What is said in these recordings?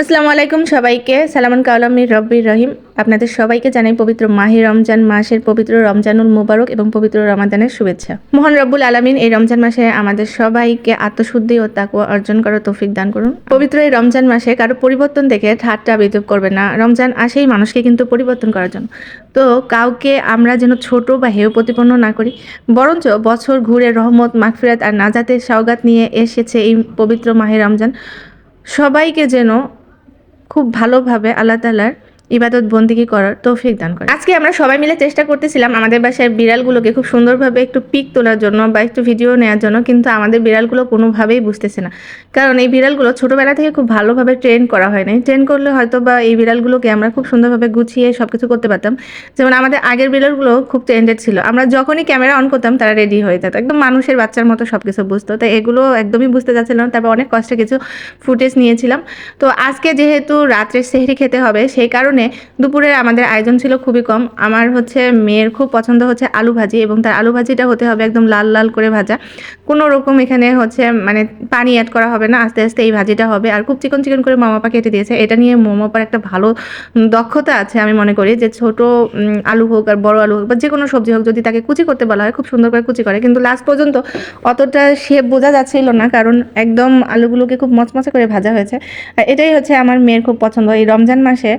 আসসালামু আলাইকুম সবাইকে সালামান কালামি রব্বির রহিম। আপনাদের সবাইকে জানাই পবিত্র মাহে রমজান মাসের পবিত্র রমজানুল মুবারক এবং পবিত্র রমাদানের শুভেচ্ছা। মহান রব্বুল আলামিন এই রমজান মাসে আমাদের সবাইকে আত্মশুদ্ধি ও তাকওয়া অর্জন করার তৌফিক দান করুন। পবিত্র এই রমজান মাসে কারো পরিবর্তন দেখে ঠাট্টা বিদ্রূপ করবে না। রমজান আসেই মানুষকে কিন্তু পরিবর্তন করার জন্য। তো কাউকে আমরা যেন ছোট বা হেয় প্রতিপন্ন না করি, বরঞ্চ বছর ঘুরে রহমত মাগফিরাত আর নাজাতের সওগাত নিয়ে এসেছে এই পবিত্র মাহে রমজান। সবাইকে যেন খুব ভালোভাবে আল্লাহ তাআলার ইবাদত বন্দেগী করার তৌফিক দান করে। আজকে আমরা সবাই মিলে চেষ্টা করতেছিলাম আমাদের বাসায় বিড়ালগুলোকে খুব সুন্দরভাবে একটু পিক তোলার জন্য বা একটু ভিডিও নেওয়ার জন্য, কিন্তু আমাদের বিড়ালগুলো কোনোভাবেই বুঝতেছে না। কারণ এই বিড়ালগুলো ছোটোবেলা থেকে খুব ভালোভাবে ট্রেন করা হয় নাই। ট্রেন করলে হয়তো বা এই বিড়ালগুলোকে আমরা খুব সুন্দরভাবে গুছিয়ে সব কিছু করতে পারতাম। যেমন আমাদের আগের বিড়ালগুলো খুব ট্রেন্ডেড ছিল, আমরা যখনই ক্যামেরা অন করতাম তারা রেডি হয়ে যেত, একদম মানুষের বাচ্চার মতো সব কিছু বুঝতো। তো এগুলো একদমই বুঝতে যাচ্ছিল না। তারপর অনেক কষ্টে কিছু ফুটেজ নিয়েছিলাম। তো আজকে যেহেতু রাত্রে সেহরি খেতে হবে, সেই কারণে দুপুরের আমাদের আয়োজন ছিল খুবই কম। আমার মেয়ের খুব পছন্দ হচ্ছে আলু ভাজি, এবং তার আলু ভাজিটা হতে হবে একদম লাল লাল করে ভাজা। কোনো রকম এখানে মানে পানি অ্যাড করা হবে না, আস্তে আস্তে এই ভাজিটা হবে। আর খুব চিকন চিকন করে মামাপা কেটে দিয়েছে। এটা নিয়ে মামাপার একটা ভালো দক্ষতা আছে। আমি মনে করি যে ছোট আলু হোক আর বড় আলু হোক বা যে কোনো সবজি হোক, যদি তাকে কুচি করতে বলা হয় খুব সুন্দর করে কুচি করে। কিন্তু লাস্ট পর্যন্ত অতটা শেপ বোঝা যাচ্ছিল না, কারণ একদম আলুগুলোকে খুব মচমচে করে ভাজা হয়েছে। আর এটাই আমার মেয়ের খুব পছন্দ। এই রমজান মাসে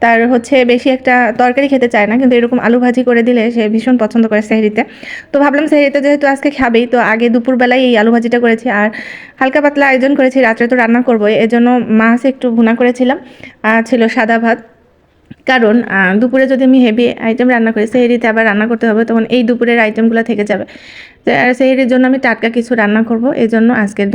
তার বেশি একটা তরকারি খেতে চায় না, কিন্তু এরকম আলু ভাজি করে দিলে সে ভীষণ পছন্দ করে সেহরিতে। তো ভাবলাম সেহরিতে যেহেতু আজকে খাবেই, তো আগে দুপুরবেলায় এই আলু ভাজিটা করেছি আর হালকা পাতলা আয়োজন করেছি। রাত্রে তো রান্না করবোই, এজন্য মাছ একটু ভুনা করেছিলাম, আর ছিল সাদা ভাত। কারণ দুপুরে যদি আমি হেভি আইটেম রান্না করি, সেহরিতে আবার রান্না করতে হবে, তখন এই দুপুরের আইটেমগুলো থেকে যাবে। সেহরির জন্য আমি টাটকা কিছু রান্না করব, এই জন্য আজকের